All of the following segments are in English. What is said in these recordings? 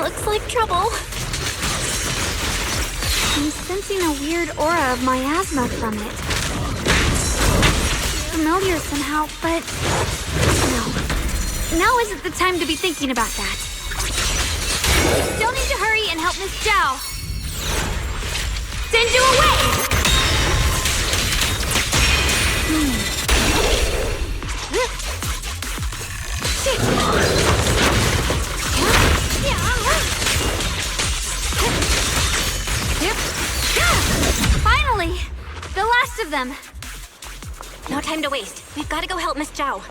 Looks like trouble. I'm sensing a weird aura of miasma from it. Familiar somehow, but no. Now isn't the time to be thinking about that. Still need to hurry and help Miss Zhao. Send you away! Finally! The last of them! No time to waste. We've got to go help Miss Zhao.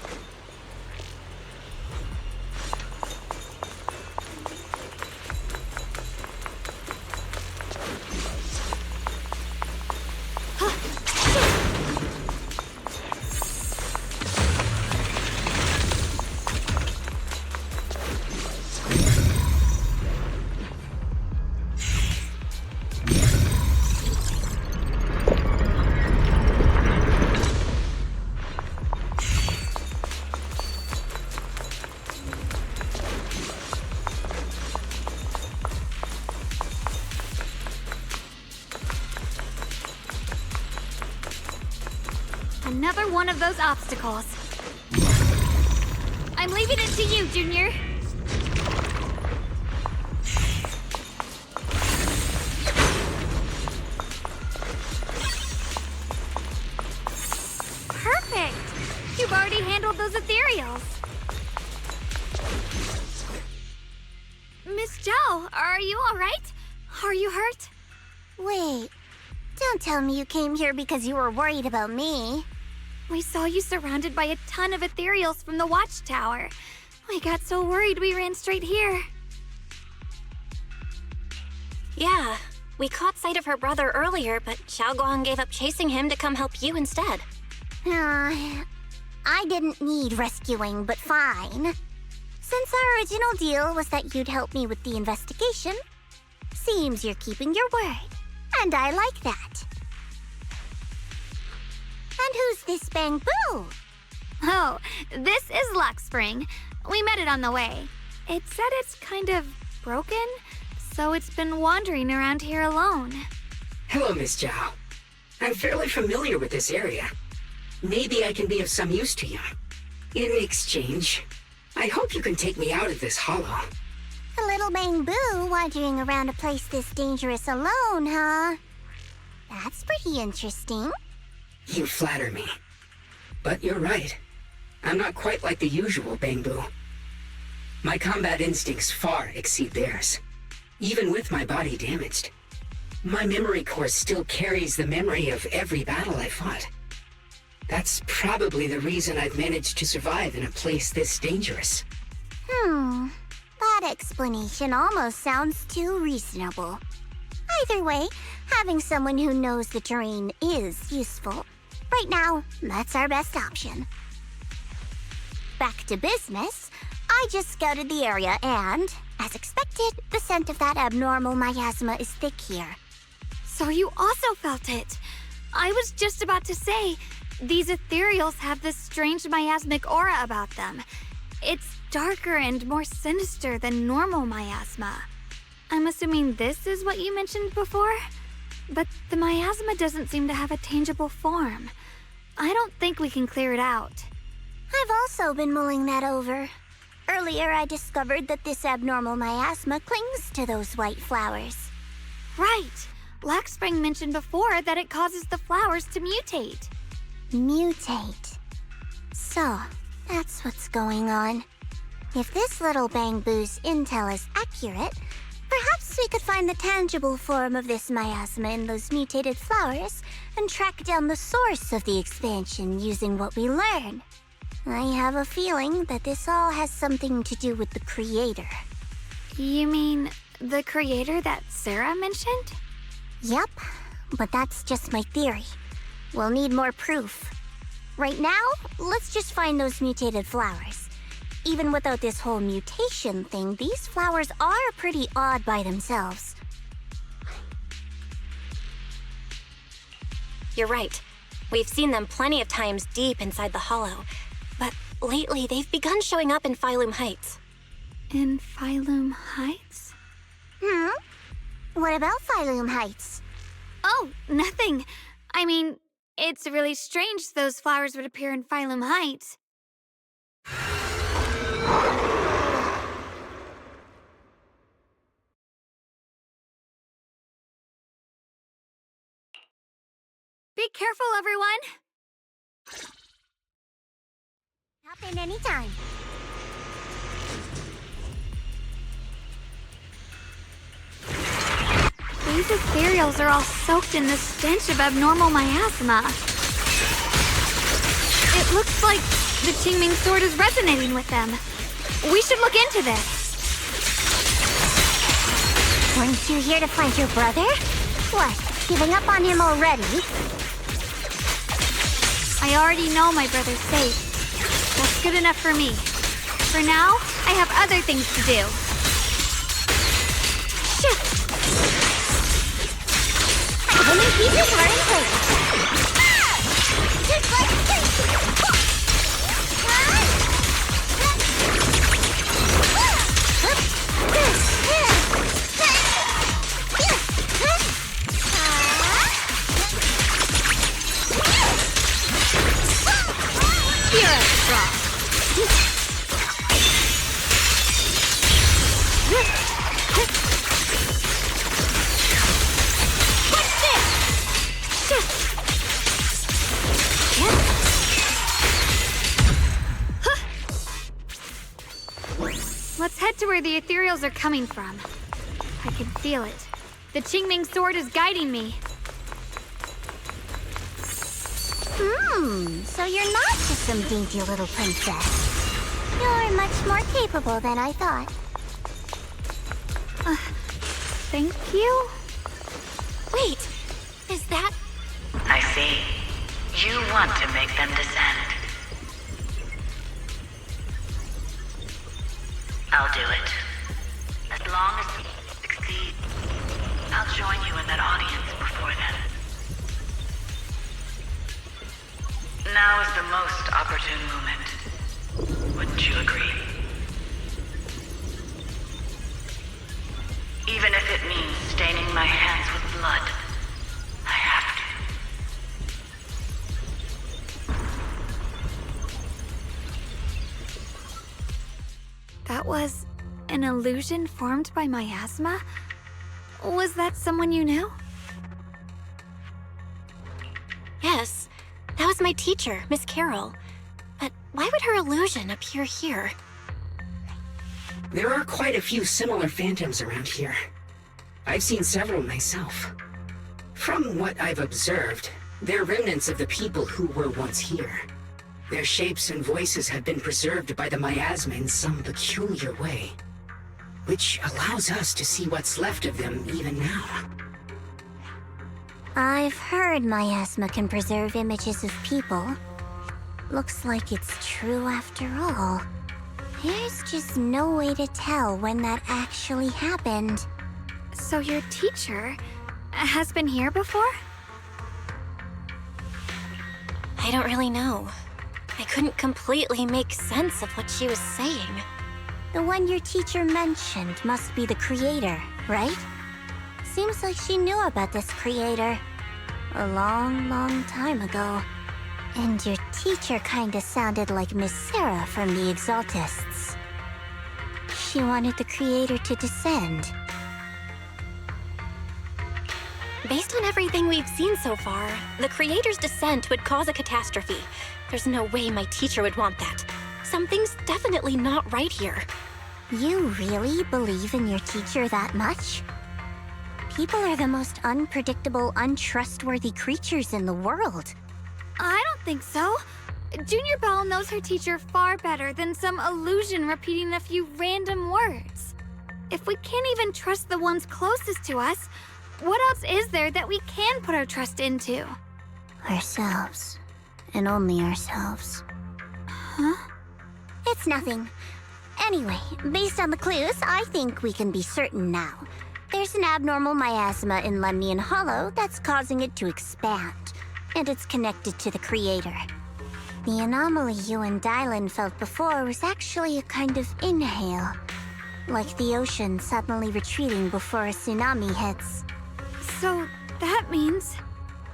Another one of those obstacles. I'm leaving it to you, Junior. Perfect! You've already handled those ethereals. Miss Zhao, are you all right? Are you hurt? Wait, don't tell me you came here because you were worried about me. We saw you surrounded by a ton of ethereals from the watchtower. We got so worried we ran straight here. Yeah, we caught sight of her brother earlier, but Xiaoguang gave up chasing him to come help you instead. I didn't need rescuing, but fine. Since our original deal was that you'd help me with the investigation, seems you're keeping your word, and I like that. And who's this Bamboo? Oh, this is Luckspring. We met it on the way. It said it's kind of broken, so it's been wandering around here alone. Hello, Miss Zhao. I'm fairly familiar with this area. Maybe I can be of some use to you. In exchange, I hope you can take me out of this hollow. A little Bamboo wandering around a place this dangerous alone, huh? That's pretty interesting. You flatter me. But you're right. I'm not quite like the usual Bamboo. My combat instincts far exceed theirs. Even with my body damaged, my memory core still carries the memory of every battle I fought. That's probably the reason I've managed to survive in a place this dangerous. That explanation almost sounds too reasonable. Either way, having someone who knows the terrain is useful. Right now, that's our best option. Back to business, I just scouted the area and, as expected, the scent of that abnormal miasma is thick here. So you also felt it. I was just about to say, these ethereals have this strange miasmic aura about them. It's darker and more sinister than normal miasma. I'm assuming this is what you mentioned before? But the miasma doesn't seem to have a tangible form. I don't think we can clear it out. I've also been mulling that over. Earlier, I discovered that this abnormal miasma clings to those white flowers. Right. Luckspring mentioned before that it causes the flowers to mutate. Mutate. So, that's what's going on. If this little Bamboo's intel is accurate, perhaps we could find the tangible form of this miasma in those mutated flowers and track down the source of the expansion using what we learn. I have a feeling that this all has something to do with the creator. You mean the creator that Sarah mentioned? Yep, but that's just my theory. We'll need more proof. Right now, let's just find those mutated flowers. Even without this whole mutation thing, these flowers are pretty odd by themselves. You're right. We've seen them plenty of times deep inside the hollow. But lately, they've begun showing up in Phylum Heights. In Phylum Heights? What about Phylum Heights? Oh, nothing. I mean, it's really strange those flowers would appear in Phylum Heights. Be careful, everyone! Hop in anytime. These ethereals are all soaked in the stench of abnormal miasma. It looks like the Qingming sword is resonating with them. We should look into this. Weren't you here to find your brother? What, giving up on him already? I already know my brother's safe. That's good enough for me. For now, I have other things to do. Shit! The new pieces are in place. Just like Let's head to where the ethereals are coming from. I can feel it. The Qingming sword is guiding me. So you're not just some dainty little princess. You're much more capable than I thought. Thank you? Wait, is that... I see. You want to make them descend. I'll do it. As long as you succeed, I'll join you in that audience before then. Now is the most opportune moment. Wouldn't you agree? Even if it means staining my hands with blood, I have to. That was an illusion formed by miasma? Was that someone you knew? Yes, that was my teacher, Miss Carol. But why would her illusion appear here? There are quite a few similar phantoms around here. I've seen several myself. From what I've observed, they're remnants of the people who were once here. Their shapes and voices have been preserved by the miasma in some peculiar way, which allows us to see what's left of them even now. I've heard miasma can preserve images of people. Looks like it's true after all. There's just no way to tell when that actually happened. So your teacher has been here before? I don't really know. I couldn't completely make sense of what she was saying. The one your teacher mentioned must be the creator, right? Seems like she knew about this creator a long, long time ago. And your teacher kinda sounded like Miss Sarah from the Exaltists. She wanted the creator to descend. Based on everything we've seen so far, the creator's descent would cause a catastrophe. There's no way my teacher would want that. Something's definitely not right here. You really believe in your teacher that much? People are the most unpredictable, untrustworthy creatures in the world. I don't think so. Junior Belle knows her teacher far better than some illusion repeating a few random words. If we can't even trust the ones closest to us, what else is there that we can put our trust into? Ourselves. And only ourselves. Huh? It's nothing. Anyway, based on the clues, I think we can be certain now. There's an abnormal miasma in Lemnian Hollow that's causing it to expand, and it's connected to the creator. The anomaly you and Dylan felt before was actually a kind of inhale. like the ocean suddenly retreating before a tsunami hits. So that means...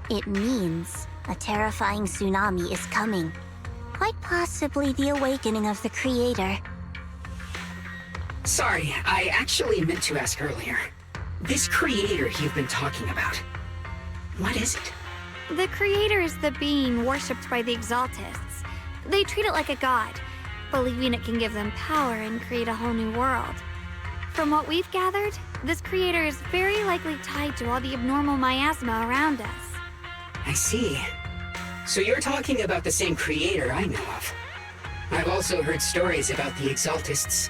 It means a terrifying tsunami is coming. Quite possibly the awakening of the creator. Sorry, I actually meant to ask earlier. This creator you've been talking about, what is it? The creator is the being worshipped by the Exaltists. They treat it like a god, believing it can give them power and create a whole new world. From what we've gathered, this creator is very likely tied to all the abnormal miasma around us. I see. So you're talking about the same creator I know of. I've also heard stories about the Exaltists.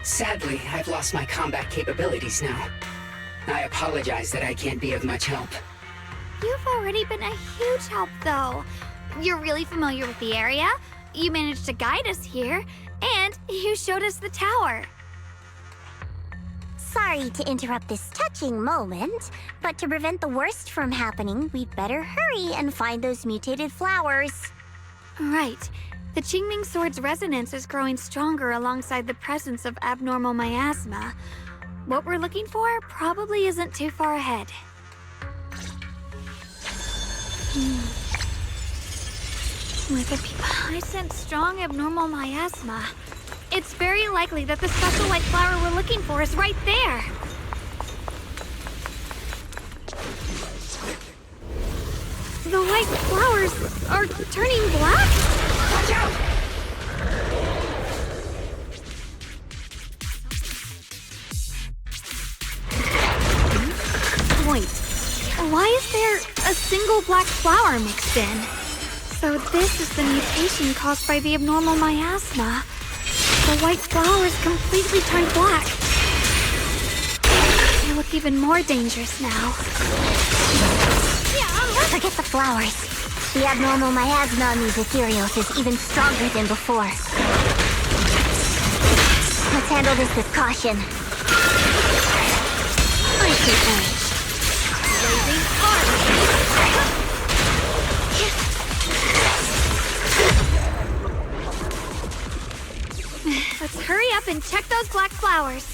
Sadly, I've lost my combat capabilities now. I apologize that I can't be of much help. You've already been a huge help, though. You're really familiar with the area, you managed to guide us here, and you showed us the tower. Sorry to interrupt this touching moment, but to prevent the worst from happening, we'd better hurry and find those mutated flowers. Right. The Qingming Sword's resonance is growing stronger alongside the presence of abnormal miasma. What we're looking for probably isn't too far ahead. With I sense strong abnormal miasma. It's very likely that the special white flower we're looking for is right there. The white flowers are turning black? Watch out! Wait, why is there a single black flower mixed in? So this is the mutation caused by the abnormal miasma. The white flowers completely turned black. They look even more dangerous now. Forget the flowers. The abnormal miasma on these ethereals is even stronger than before. Let's handle this with caution. I see edge. Blazing hard. Let's hurry up and check those black flowers.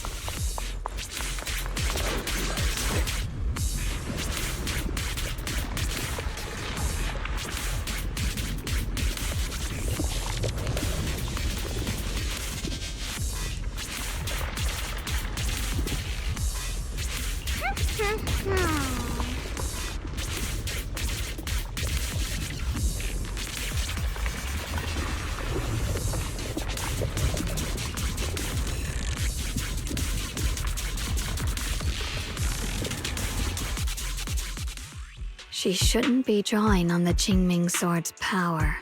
She shouldn't be drawing on the Qingming Sword's power.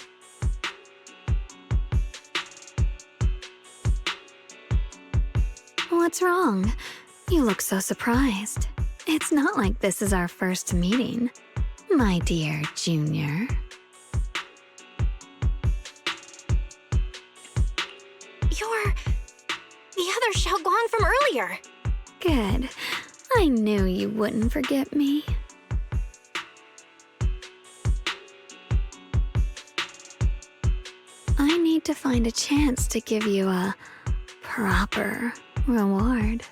What's wrong? You look so surprised. It's not like this is our first meeting, my dear Junior. You're the other Xiaoguan from earlier. Good. I knew you wouldn't forget me. I need to find a chance to give you a proper reward.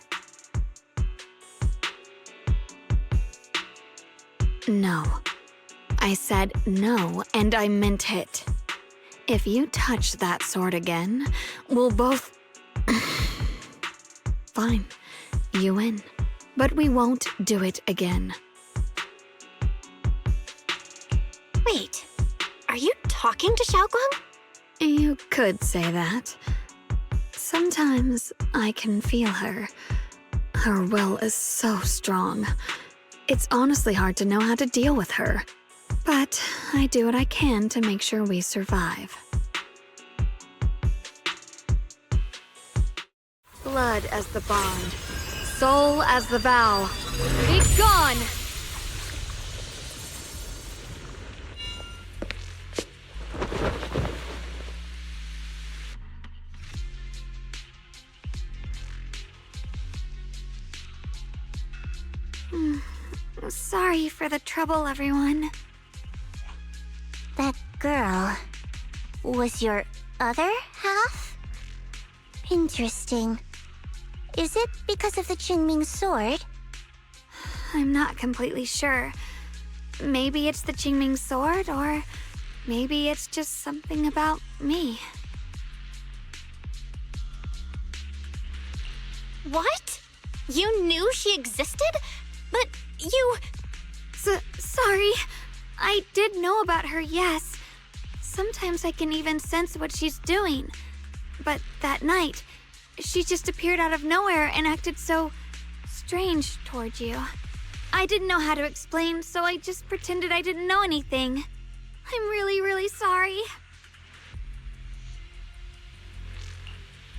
No. I said no, and I meant it. If you touch that sword again, we'll both... Fine. You win. But we won't do it again. Wait, are you talking to Xiaoguang? You could say that. Sometimes I can feel her. Her will is so strong. It's honestly hard to know how to deal with her. But I do what I can to make sure we survive. Blood as the bond. Soul as the vow. Be gone! Sorry for the trouble, everyone. That girl was your other half? Interesting. Is it because of the Qingming sword? I'm not completely sure. Maybe it's the Qingming sword, or maybe it's just something about me. What? You knew she existed? But you... Sorry. I did know about her, yes. Sometimes I can even sense what she's doing. But that night, she just appeared out of nowhere and acted so strange toward you. I didn't know how to explain, so I just pretended I didn't know anything. I'm really, really sorry.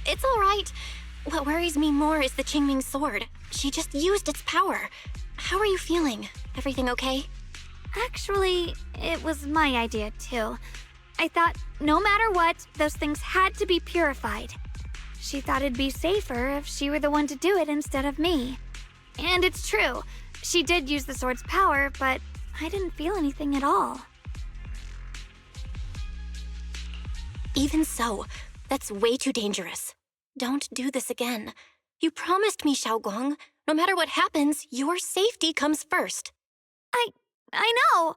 It's all right. What worries me more is the Qingming sword. She just used its power. How are you feeling? Everything okay? Actually, it was my idea too. I thought no matter what, those things had to be purified. She thought it'd be safer if she were the one to do it instead of me. And it's true. She did use the sword's power, but I didn't feel anything at all. Even so, that's way too dangerous. Don't do this again. You promised me, Xiaogong. No matter what happens, your safety comes first. I know.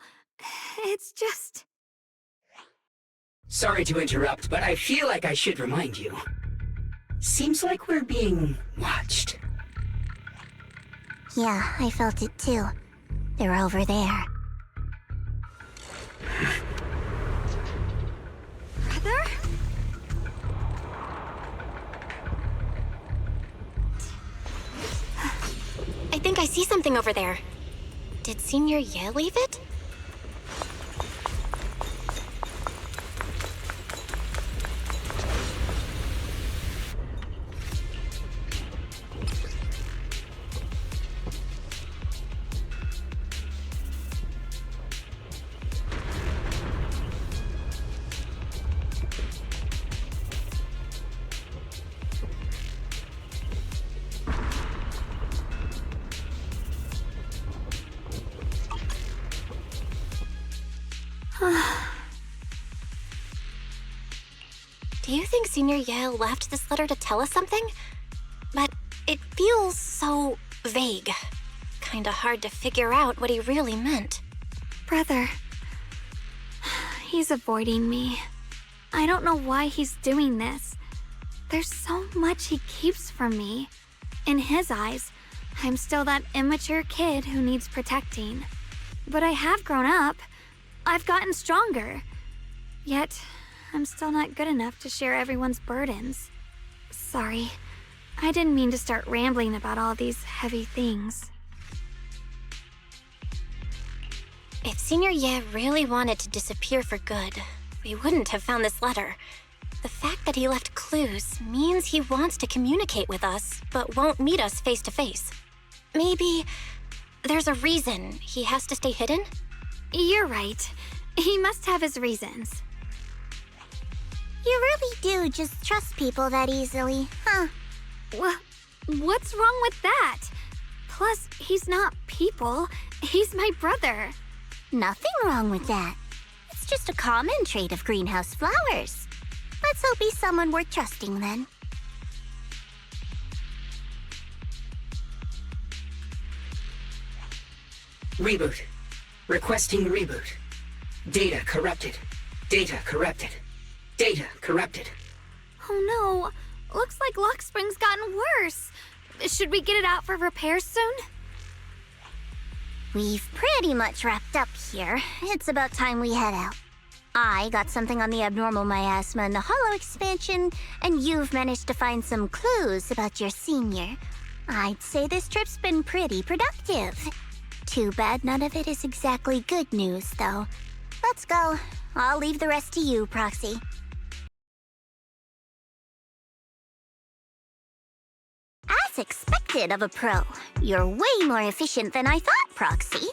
It's just... Sorry to interrupt, but I feel like I should remind you. Seems like we're being watched. Yeah, I felt it too. They're over there. Brother? I think I see something over there. Did Senior Ye leave it? Do you think Senior Ye left this letter to tell us something? But it feels so vague. Kinda hard to figure out what he really meant. Brother. He's avoiding me. I don't know why he's doing this. There's so much he keeps from me. In his eyes, I'm still that immature kid who needs protecting. But I have grown up. I've gotten stronger. Yet, I'm still not good enough to share everyone's burdens. Sorry. I didn't mean to start rambling about all these heavy things. If Senior Ye really wanted to disappear for good, we wouldn't have found this letter. The fact that he left clues means he wants to communicate with us, but won't meet us face to face. Maybe there's a reason he has to stay hidden? You're right. He must have his reasons. You really do just trust people that easily, huh? What's wrong with that? Plus, he's not people. He's my brother. Nothing wrong with that. It's just a common trait of greenhouse flowers. Let's hope he's someone worth trusting then. Reboot. Requesting reboot. Data corrupted. Data corrupted. Data corrupted. Oh no. Looks like Lockspring's gotten worse. Should we get it out for repairs soon? We've pretty much wrapped up here. It's about time we head out. I got something on the abnormal miasma and the hollow expansion, and you've managed to find some clues about your senior. I'd say this trip's been pretty productive. Too bad none of it is exactly good news, though. Let's go. I'll leave the rest to you, Proxy. As expected of a pro, you're way more efficient than I thought, Proxy.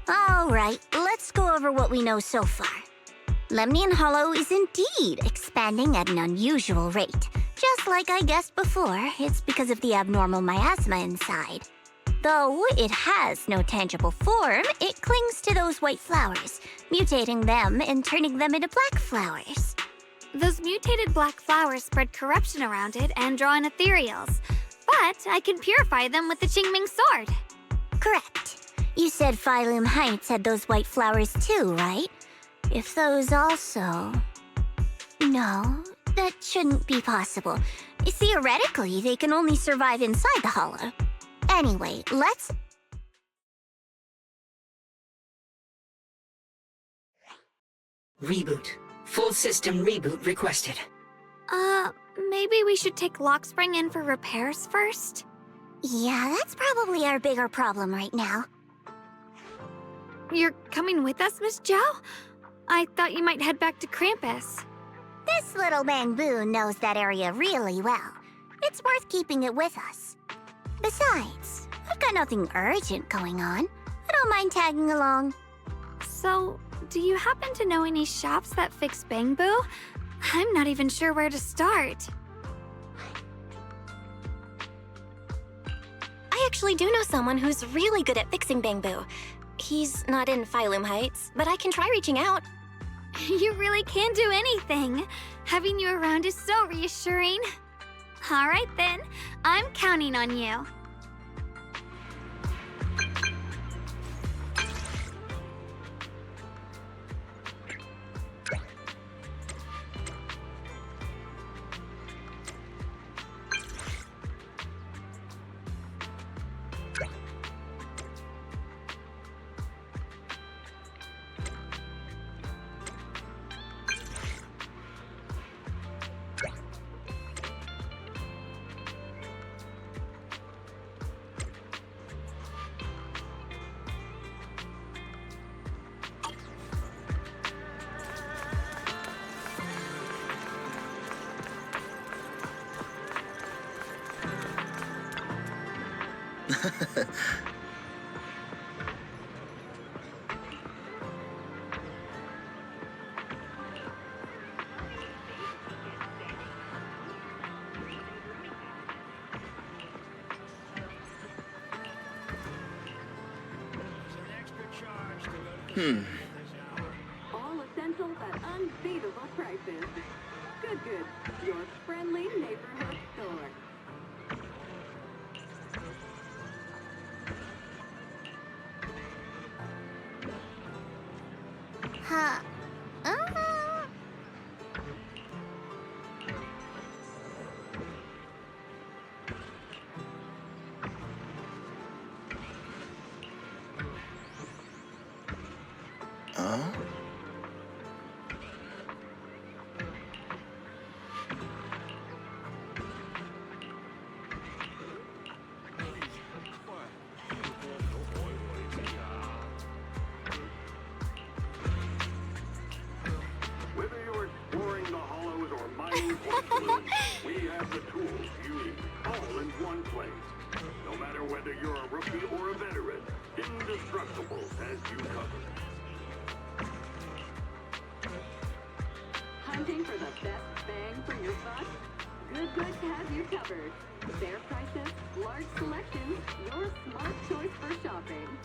All right, let's go over what we know so far. Lemnian Hollow is indeed expanding at an unusual rate. Just like I guessed before, it's because of the abnormal miasma inside. Though it has no tangible form, it clings to those white flowers, mutating them and turning them into black flowers. Those mutated black flowers spread corruption around it and draw in ethereals. but I can purify them with the Qingming sword. Correct. You said Phylum Heights had those white flowers too, right? If those also... No, that shouldn't be possible. Theoretically, they can only survive inside the hollow. Anyway, let's... Reboot. Full system reboot requested. Maybe we should take Lockspring in for repairs first? Yeah, that's probably our bigger problem right now. You're coming with us, Miss Zhao? I thought you might head back to Krampus. This little bamboo knows that area really well. It's worth keeping it with us. Besides, I've got nothing urgent going on. I don't mind tagging along. So, do you happen to know any shops that fix Bangbu? I'm not even sure where to start. I actually do know someone who's really good at fixing Bangbu. He's not in Phylum Heights, but I can try reaching out. You really can do anything. Having you around is so reassuring. All right then, I'm counting on you. All essentials at unbeatable prices. Good. Your friendly neighborhood store. Huh. Whether you're exploring the hollows or mining for clues, we have the tools you need, all in one place. No matter whether you're a rookie or a veteran, Indestructible has you covered. Hunting for the best bang for your buck? Good Goods has you covered. Fair prices, large selections, your smart choice for shopping.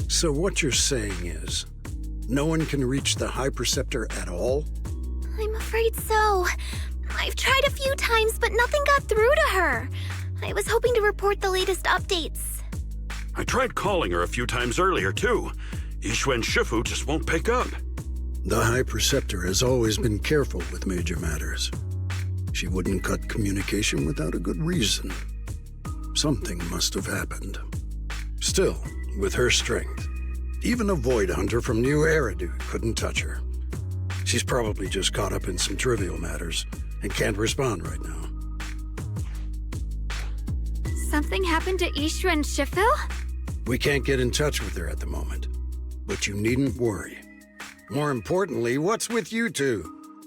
So what you're saying is, no one can reach the High Preceptor at all? I'm afraid so. I've tried a few times, but nothing got through to her. I was hoping to report the latest updates. I tried calling her a few times earlier, too. Yixuan Shifu just won't pick up. The High Preceptor has always been careful with major matters. She wouldn't cut communication without a good reason. Something must have happened. Still, with her strength, even a Void Hunter from New Eridu couldn't touch her. She's probably just caught up in some trivial matters and can't respond right now. Something happened to Ishu and Shifu? We can't get in touch with her at the moment, but you needn't worry. More importantly, what's with you two?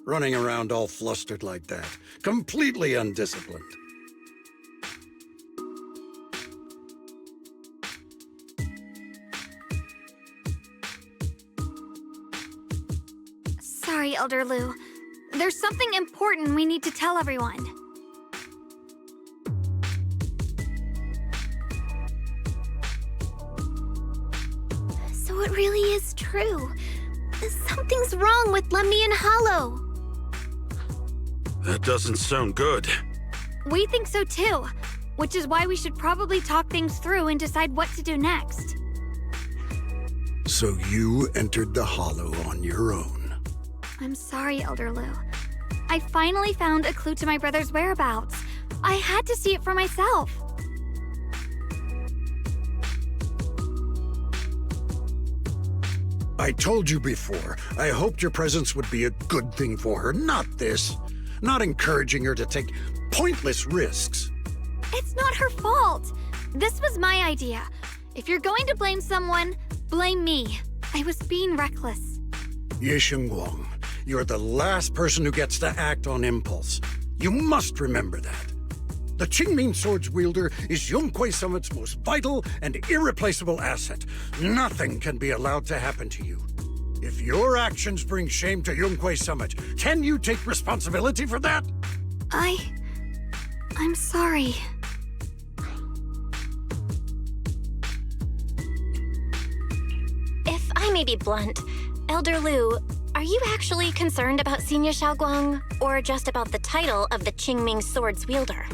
running around all flustered like that. Completely undisciplined. Sorry, Elder Lu. There's something important we need to tell everyone. So it really is true. Something's wrong with Lemnian Hollow. That doesn't sound good. We think so too, which is why we should probably talk things through and decide what to do next. So you entered the Hollow on your own. I'm sorry, Elder Lu. I finally found a clue to my brother's whereabouts. I had to see it for myself. I told you before, I hoped your presence would be a good thing for her, not this. Not encouraging her to take pointless risks. It's not her fault. This was my idea. If you're going to blame someone, blame me. I was being reckless. Ye Shengguang, you're the last person who gets to act on impulse. You must remember that. The Qingming Sword's wielder is Yunque Summit's most vital and irreplaceable asset. Nothing can be allowed to happen to you. If your actions bring shame to Yunque Summit, can you take responsibility for that? I'm sorry. If I may be blunt, Elder Lu, are you actually concerned about Senior Xiaoguang, or just about the title of the Qingming Sword's wielder?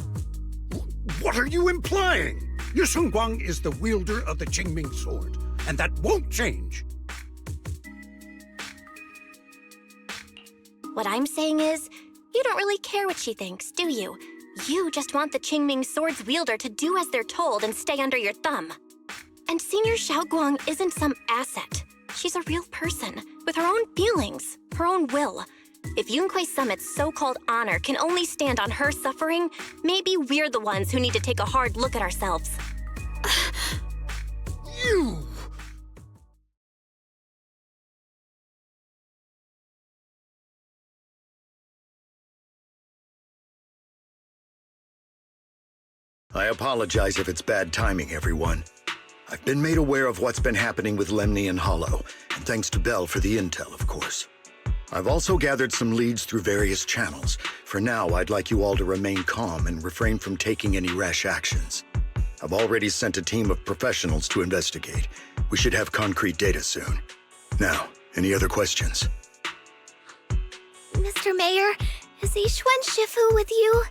What are you implying? Ye Shengguang is the wielder of the Qingming Sword, and that won't change. What I'm saying is, you don't really care what she thinks, do you? You just want the Qingming Sword's wielder to do as they're told and stay under your thumb. And Senior Xiaoguang isn't some asset. She's a real person, with her own feelings, her own will. If Yunque Summit's so-called honor can only stand on her suffering, maybe we're the ones who need to take a hard look at ourselves. You! I apologize if it's bad timing, everyone. I've been made aware of what's been happening with Lemnian Hollow, and thanks to Bell for the intel, of course. I've also gathered some leads through various channels. For now, I'd like you all to remain calm and refrain from taking any rash actions. I've already sent a team of professionals to investigate. We should have concrete data soon. Now, any other questions? Mr. Mayor, is Yixuan Shifu with you?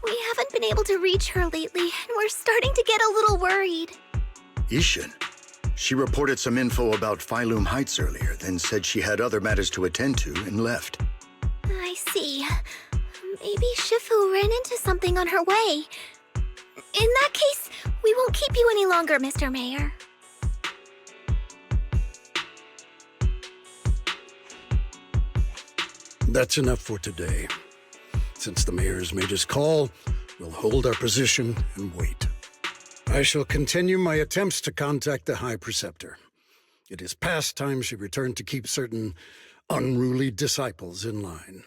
We haven't been able to reach her lately, and we're starting to get a little worried. Yixuan? She reported some info about Phylum Heights earlier, then said she had other matters to attend to and left. I see. Maybe Shifu ran into something on her way. In that case, we won't keep you any longer, Mr. Mayor. That's enough for today. Since the mayor's made his call, we'll hold our position and wait. I shall continue my attempts to contact the High Preceptor. It is past time she returned to keep certain unruly disciples in line.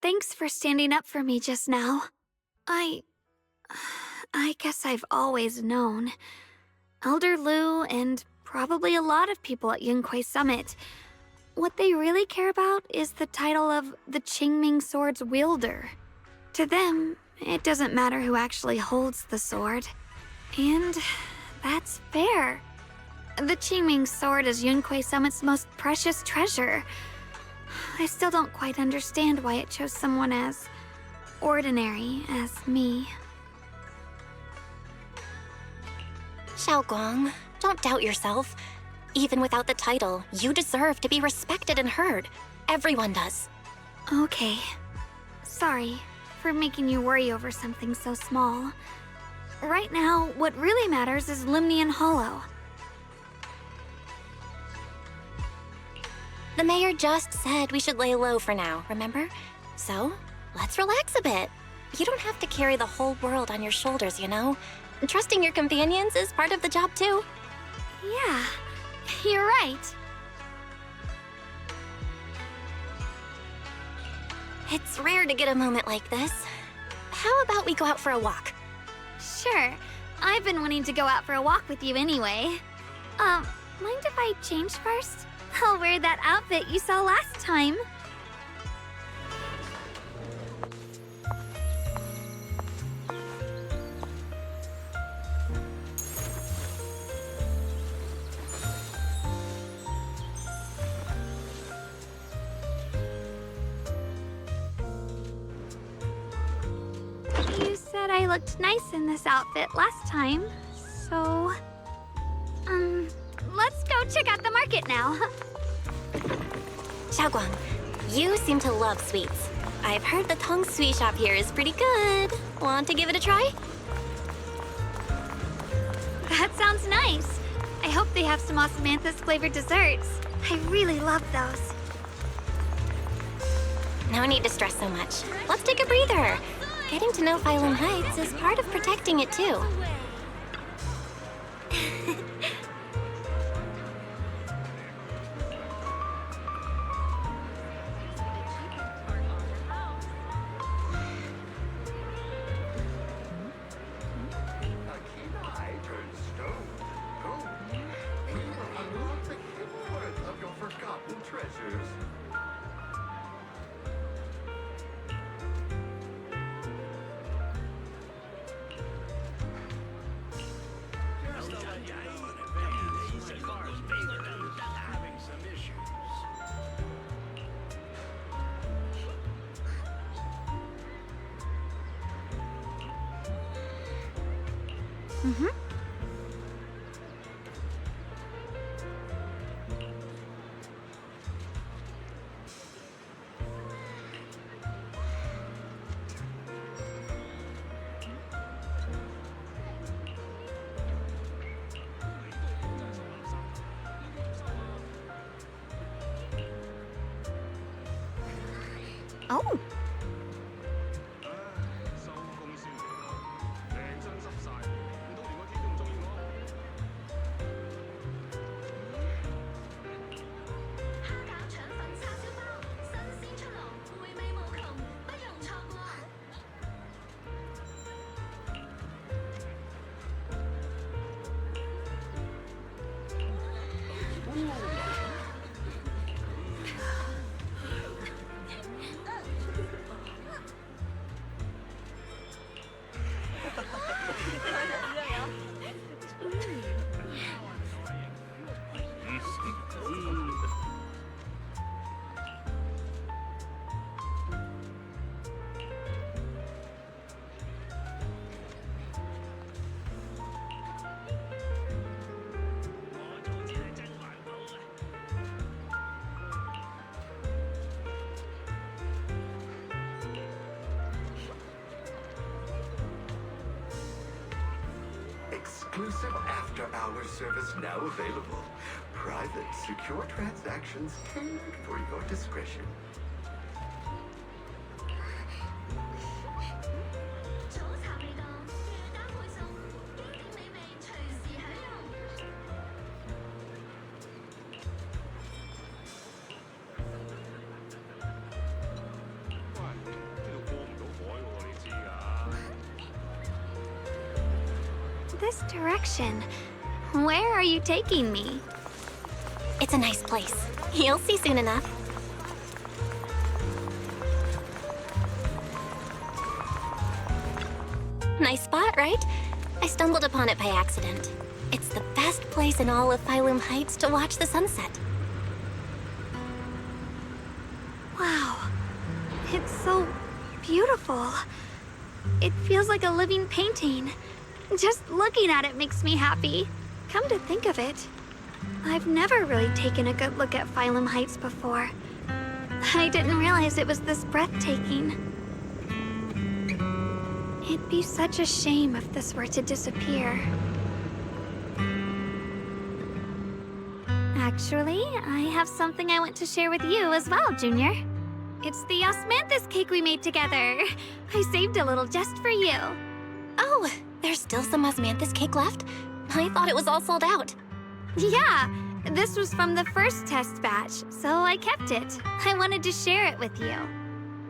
Thanks for standing up for me just now. I guess I've always known. Elder Lu and probably a lot of people at Yunque Summit, what they really care about is the title of the Qingming Sword's wielder. To them, it doesn't matter who actually holds the sword. And that's fair. The Qingming Sword is Yunque Summit's most precious treasure. I still don't quite understand why it chose someone as ordinary as me. Xiaoguang, don't doubt yourself. Even without the title, you deserve to be respected and heard. Everyone does. Okay. Sorry for making you worry over something so small. Right now, what really matters is Lemnian Hollow. The mayor just said we should lay low for now, remember? So, let's relax a bit. You don't have to carry the whole world on your shoulders, you know? Trusting your companions is part of the job, too. Yeah, you're right. It's rare to get a moment like this. How about we go out for a walk? Sure. I've been wanting to go out for a walk with you anyway. Mind if I change first? I'll wear that outfit you saw last time. You said I looked nice in this outfit last time, so... let's go check out the market now. Xiaoguang, you seem to love sweets. I've heard the Tong sweet shop here is pretty good. Want to give it a try? That sounds nice. I hope they have some osmanthus flavored desserts. I really love those. No need to stress so much. Let's take a breather. Getting to know Phylum Heights is part of protecting it too. Oh. Exclusive after-hours service now available. Private, secure transactions tailored for your discretion. This direction. Where are you taking me? It's a nice place. You'll see soon enough. Nice spot, right? I stumbled upon it by accident. It's the best place in all of Phylum Heights to watch the sunset. Wow. It's so beautiful. It feels like a living painting. Just looking at it makes me happy. Come to think of it, I've never really taken a good look at Phylum Heights before. I didn't realize it was this breathtaking. It'd be such a shame if this were to disappear. Actually, I have something I want to share with you as well, Junior. It's the osmanthus cake we made together. I saved a little just for you. Oh, there's still some osmanthus cake left? I thought it was all sold out. Yeah, this was from the first test batch, so I kept it. I wanted to share it with you.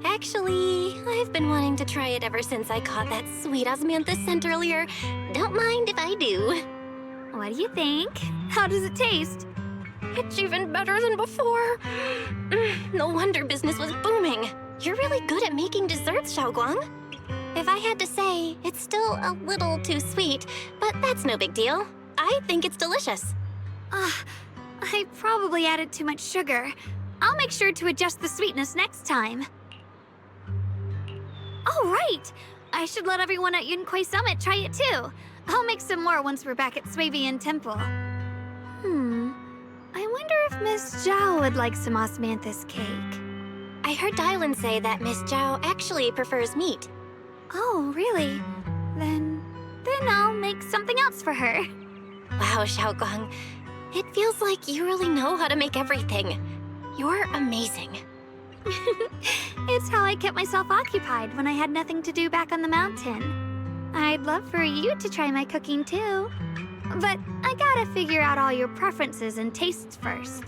Actually, I've been wanting to try it ever since I caught that sweet osmanthus scent earlier. Don't mind if I do. What do you think? How does it taste? It's even better than before. No wonder business was booming. You're really good at making desserts, Xiaoguang. If I had to say, it's still a little too sweet, but that's no big deal. I think it's delicious. I probably added too much sugar. I'll make sure to adjust the sweetness next time. Oh, right! I should let everyone at Yunquai Summit try it too. I'll make some more once we're back at Swabian Temple. I wonder if Miss Zhao would like some osmanthus cake. I heard Dylan say that Miss Zhao actually prefers meat. Oh, really? Then I'll make something else for her. Wow, Xiaoguang. It feels like you really know how to make everything. You're amazing. It's how I kept myself occupied when I had nothing to do back on the mountain. I'd love for you to try my cooking too. But I gotta figure out all your preferences and tastes first.